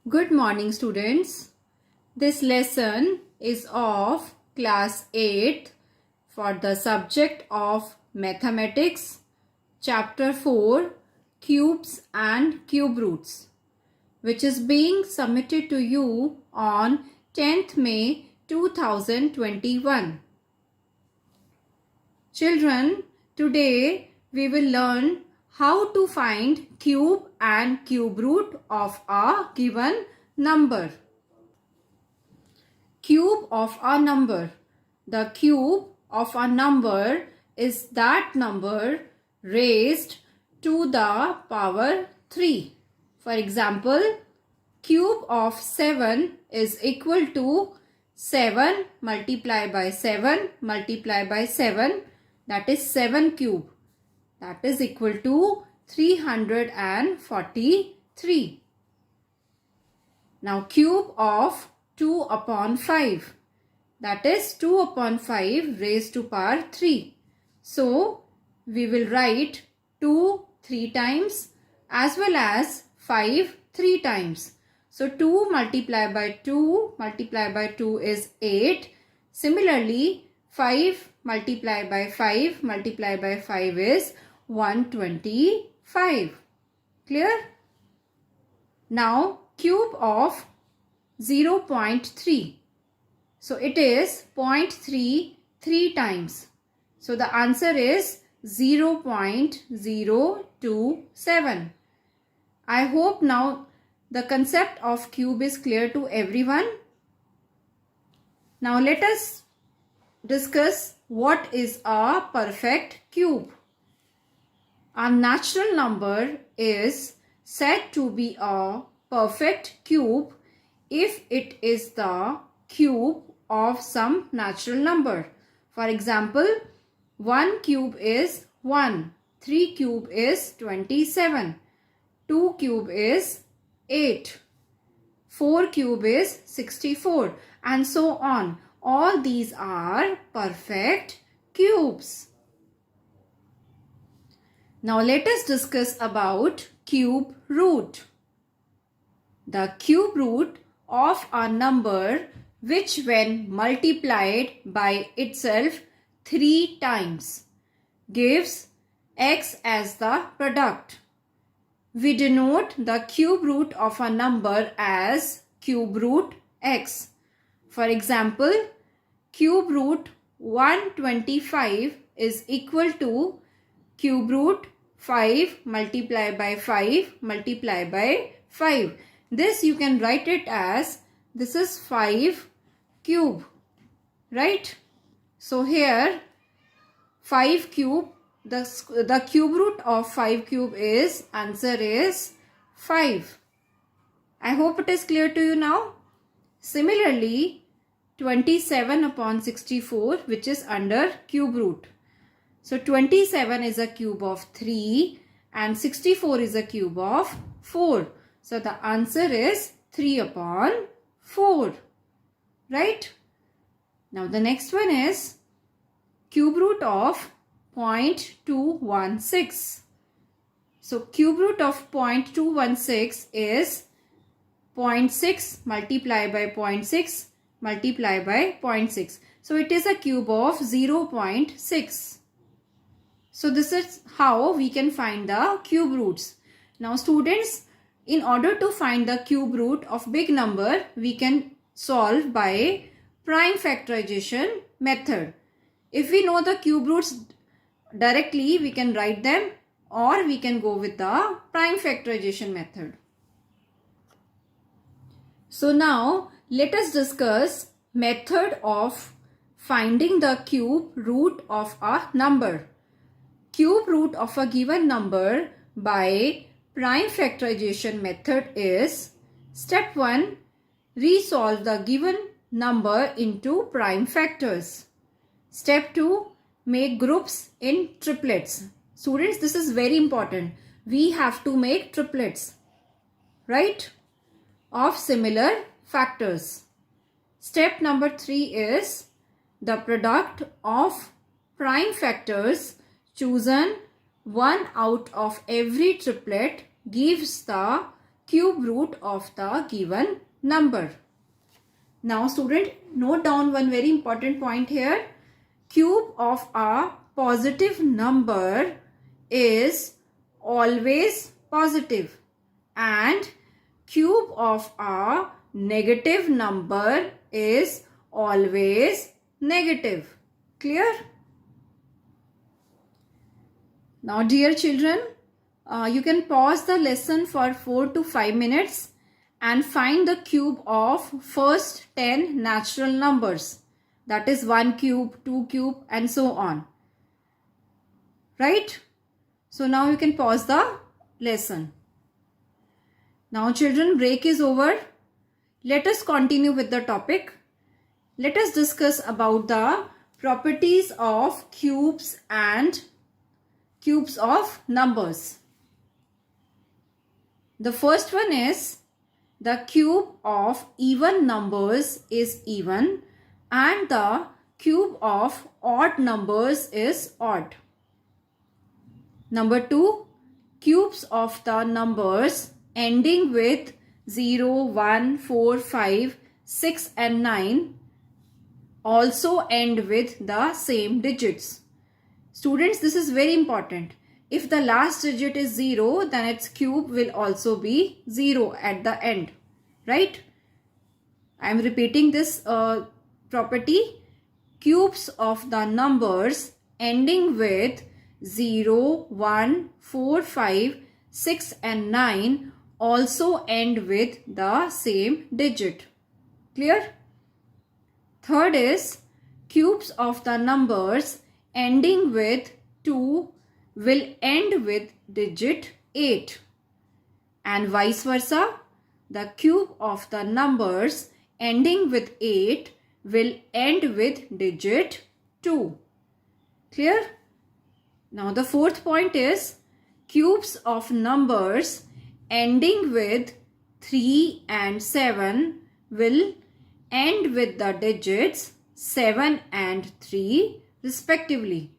Good morning, students. This lesson is of class 8th for the subject of mathematics, chapter 4, cubes and cube roots, which is being submitted to you on 10th May 2021. Children, today we will learn how to find cube and cube root of a given number. Cube of a number. The cube of a number is that number raised to the power 3. For example, cube of 7 is equal to 7 multiplied by 7 multiplied by 7, that is 7 cube. That is equal to 343. Now cube of 2 upon 5, that is 2 upon 5 raised to power 3. So we will write 2 3 times as well as 5 3 times. So 2 multiplied by 2 is 8. Similarly, 5 multiplied by 5 is 125. Clear? Now cube of 0.3. So it is 0.3 3 times. So the answer is 0.027. I hope now the concept of cube is clear to everyone. Now let us discuss what is a perfect cube. A natural number is said to be a perfect cube if it is the cube of some natural number. For example, 1 cube is 1, 3 cube is 27, 2 cube is 8, 4 cube is 64, and so on. All these are perfect cubes. Now let us discuss about cube root. The cube root of a number which when multiplied by itself 3 times gives x as the product. We denote the cube root of a number as cube root x. For example, cube root 125 is equal to cube root 5 multiplied by 5 multiplied by 5. This you can write it as this is 5 cube, right? So here 5 cube, the cube root of 5 cube is, answer is 5. I hope it is clear to you now. Similarly, 27 upon 64, which is under cube root. So 27 is a cube of 3 and 64 is a cube of 4. So the answer is 3 upon 4. Right? Now the next one is cube root of 0.216. So cube root of 0.216 is 0.6 multiplied by 0.6 multiplied by 0.6. So it is a cube of 0.6. So this is how we can find the cube roots. Now students, in order to find the cube root of big number, we can solve by prime factorization method. If we know the cube roots directly, we can write them, or we can go with the prime factorization method. So now let us discuss method of finding the cube root of a number. Cube root of a given number by prime factorization method is: step 1, resolve the given number into prime factors. Step 2, make groups in triplets. Students, this is very important. We have to make triplets, right, of similar factors. Step number 3 is the product of prime factors chosen one out of every triplet gives the cube root of the given number. Now student, note down one very important point here. Cube of a positive number is always positive and cube of a negative number is always negative. Clear? Now dear children, you can pause the lesson for 4 to 5 minutes and find the cube of first 10 natural numbers. That is 1 cube, 2 cube and so on. Right? So now you can pause the lesson. Now children, break is over. Let us continue with the topic. Let us discuss about the properties of cubes and cubes of numbers. The first one is the cube of even numbers is even and the cube of odd numbers is odd. Number 2, cubes of the numbers ending with 0, 1, 4, 5, 6 and 9 also end with the same digits. Students, this is very important. If the last digit is 0, then its cube will also be 0 at the end. Right? I am repeating this property. Cubes of the numbers ending with 0, 1, 4, 5, 6 and 9 also end with the same digit. Clear? Third is cubes of the numbers ending with 2 will end with digit 8 and vice versa. The cube of the numbers ending with 8 will end with digit 2. Clear? Now the fourth point is cubes of numbers ending with 3 and 7 will end with the digits 7 and 3 respectively.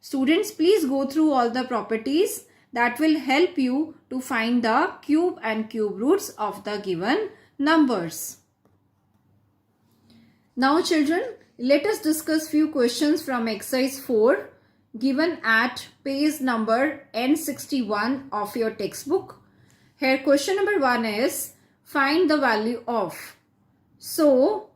Students, please go through all the properties that will help you to find the cube and cube roots of the given numbers. Now children, let us discuss few questions from exercise 4 given at page number N61 of your textbook. Here question number 1 is find the value of. So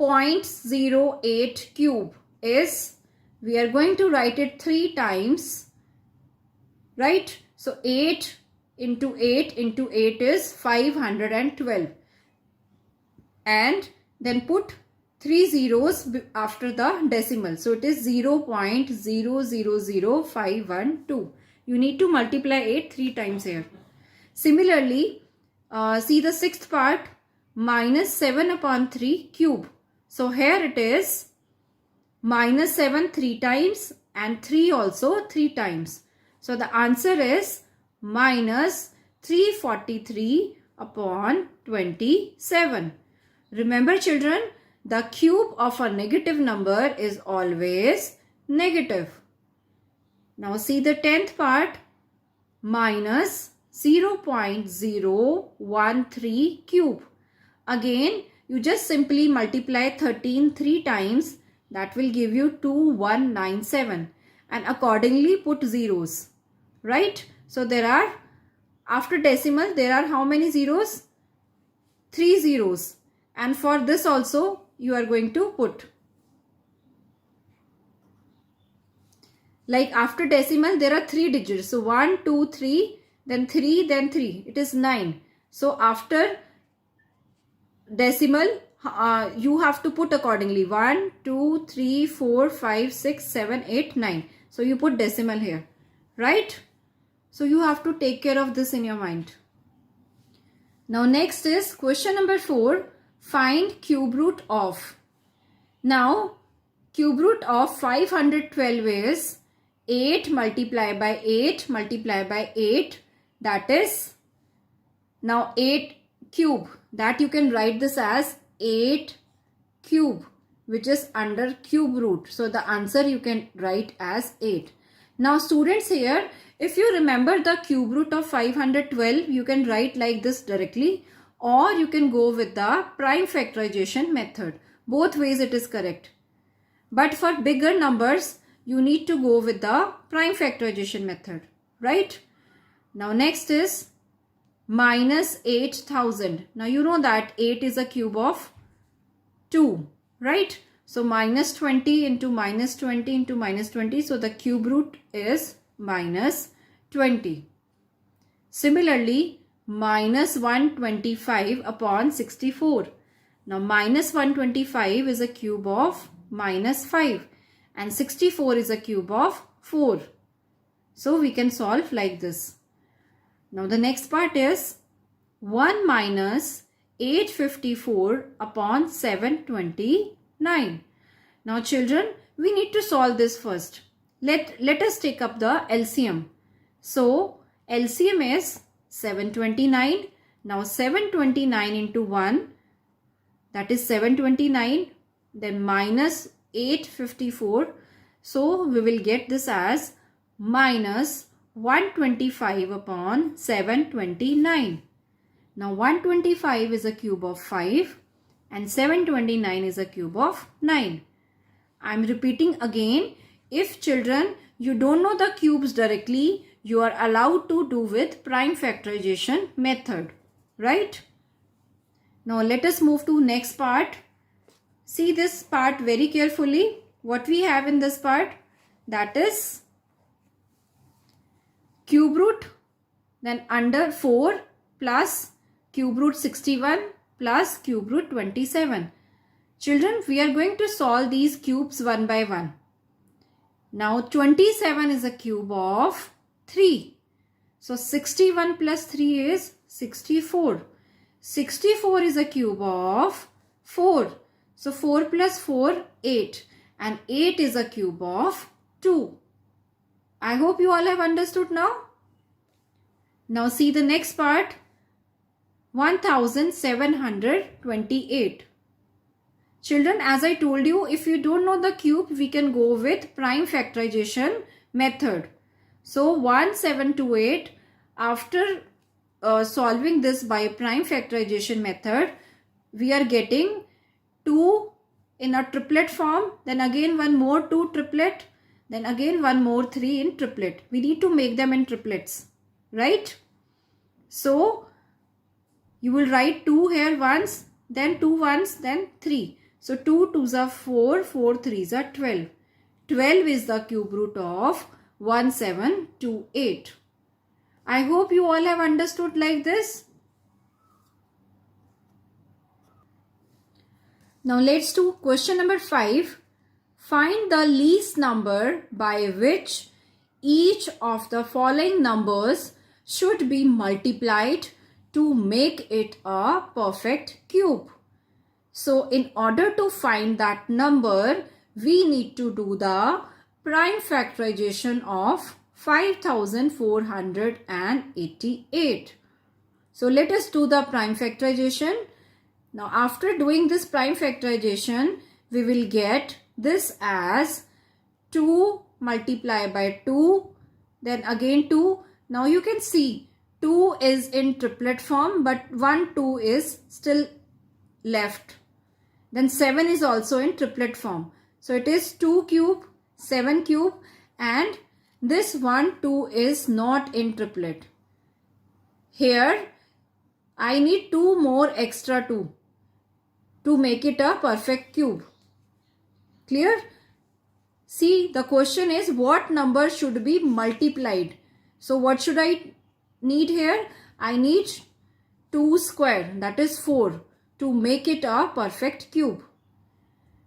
0.08 cube is, we are going to write it 3 times, right? So 8 into 8 into 8 is 512 and then put 3 zeros after the decimal. So it is 0.000512. You need to multiply 8 3 times here. Similarly, see the sixth part, minus 7 upon 3 cube. So here it is minus 7 3 times and 3 also 3 times. So the answer is minus 343 upon 27. Remember children, the cube of a negative number is always negative. Now see the 10th part, minus 0.013 cube. Again, you just simply multiply 13 3 times. That will give you 2197 and accordingly put zeros. Right? So there are, after decimal, there are how many zeros? 3 zeros. And for this also, you are going to put. Like after decimal, there are 3 digits. So 1, 2, 3, then 3, then 3. It is 9. So after decimal, you have to put accordingly 1, 2, 3, 4, 5, 6, 7, 8, 9. So you put decimal here, right? So you have to take care of this in your mind. Now next is question number 4. Find cube root of. Now cube root of 512 is 8 multiplied by 8 multiplied by 8. That is now 8 cube. That you can write this as 8 cube, which is under cube root. So the answer you can write as 8. Now students, here if you remember the cube root of 512, you can write like this directly, or you can go with the prime factorization method. Both ways it is correct. But for bigger numbers, you need to go with the prime factorization method, right? Now next is minus 8000. Now you know that 8 is a cube of 2, right? So minus 20 into minus 20 into minus 20. So the cube root is minus 20. Similarly, minus 125 upon 64. Now minus 125 is a cube of minus 5 and 64 is a cube of 4. So we can solve like this. Now the next part is 1 minus 854 upon 729. Now children, we need to solve this first. Let us take up the LCM. So LCM is 729. Now 729 into 1, that is 729, then minus 854. So we will get this as minus 125 upon 729. Now 125 is a cube of 5 and 729 is a cube of 9. I am repeating again, if children you don't know the cubes directly, you are allowed to do with prime factorization method, right? Now let us move to next part. See this part very carefully. What we have in this part, that is cube root, then under 4 plus cube root 61 plus cube root 27. Children, we are going to solve these cubes one by one. Now 27 is a cube of 3. So 61 plus 3 is 64. 64 is a cube of 4. So 4 plus 4, 8. And 8 is a cube of 2. I hope you all have understood now. Now see the next part. 1728. Children, as I told you, if you don't know the cube, we can go with prime factorization method. So 1728, after solving this by prime factorization method, we are getting 2 in a triplet form, then again one more 2 triplet, then again one more 3 in triplet. We need to make them in triplets, right? So you will write 2 here once, then 2 once, then 3. So 2 2s are 4, 4 3s are 12. 12 is the cube root of 1728. I hope you all have understood like this. Now let's do question number 5. Find the least number by which each of the following numbers should be multiplied to make it a perfect cube. So in order to find that number, we need to do the prime factorization of 5488. So let us do the prime factorization. Now after doing this prime factorization, we will get this as 2 multiplied by 2, then again 2. Now you can see 2 is in triplet form, but 1 2 is still left. Then 7 is also in triplet form. So it is 2 cube, 7 cube, and this 1 2 is not in triplet. Here I need 2 more extra 2 to make it a perfect cube. Clear? See, the question is what number should be multiplied. So what should I need here? I need 2 square, that is 4, to make it a perfect cube.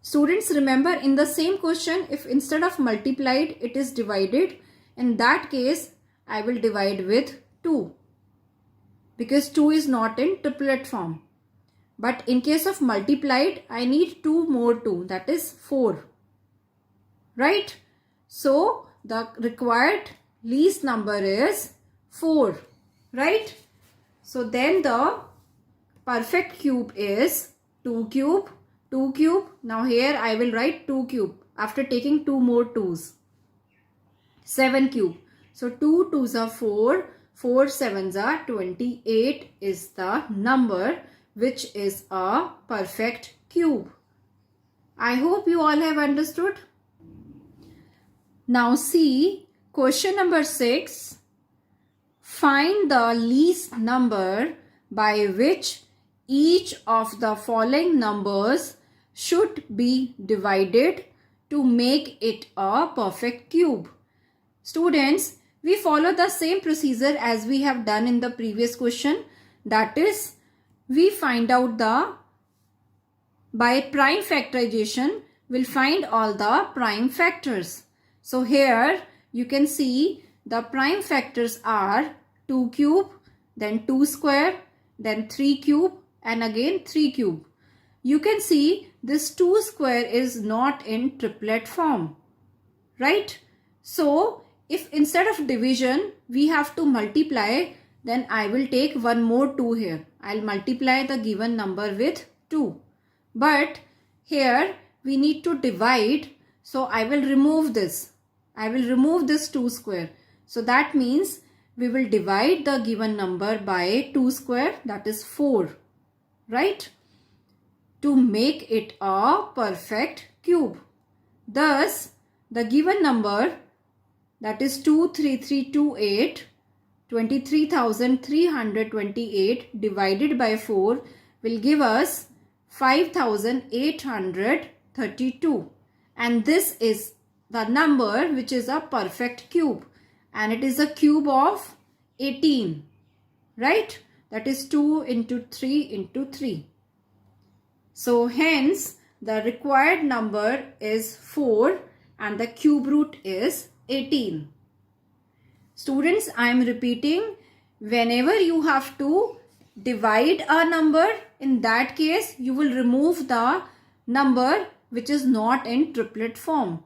Students, remember in the same question, if instead of multiplied it is divided, in that case I will divide with 2 because 2 is not in triplet form. But in case of multiplied, I need 2 more 2, that is 4. Right? So the required least number is 4. Right? So then the perfect cube is 2 cube, 2 cube. Now here I will write 2 cube after taking 2 more 2's. 7 cube. So 2 2s are 4, 4 7s are 28 is the number which is a perfect cube. I hope you all have understood. Now see question number 6. Find the least number by which each of the following numbers should be divided to make it a perfect cube. Students, we follow the same procedure as we have done in the previous question. That is, we find out by prime factorization, we'll find all the prime factors. So here you can see the prime factors are 2 cube, then 2 square, then 3 cube, and again 3 cube. You can see this 2 square is not in triplet form, right? So if instead of division we have to multiply, then I will take one more 2 here. I'll multiply the given number with 2. But here we need to divide, so I will remove this. I will remove this 2 square. So that means we will divide the given number by 2 square, that is 4, right? To make it a perfect cube. Thus, the given number, that is 23328, 23,328 divided by 4 will give us 5,832. And this is the number which is a perfect cube. And it is a cube of 18, right? That is 2 into 3 into 3. So hence the required number is 4 and the cube root is 18. Students, I am repeating, whenever you have to divide a number, in that case you will remove the number which is not in triplet form.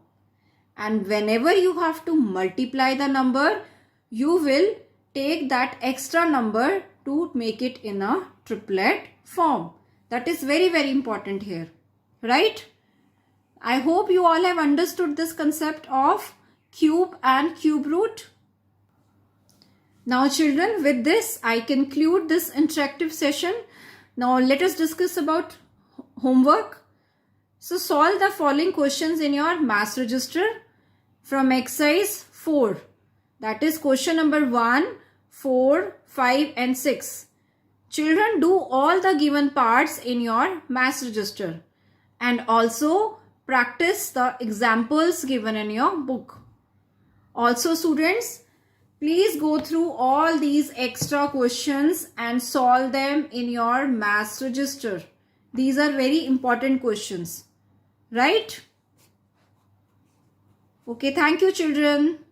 And whenever you have to multiply the number, you will take that extra number to make it in a triplet form. That is very, very important here, right? I hope you all have understood this concept of cube and cube root. Now children, with this I conclude this interactive session. Now let us discuss about homework. So solve the following questions in your maths register from exercise 4. That is question number 1, 4, 5 and 6. Children, do all the given parts in your maths register and also practice the examples given in your book. Also students, please go through all these extra questions and solve them in your maths register. These are very important questions, right? Okay, thank you children.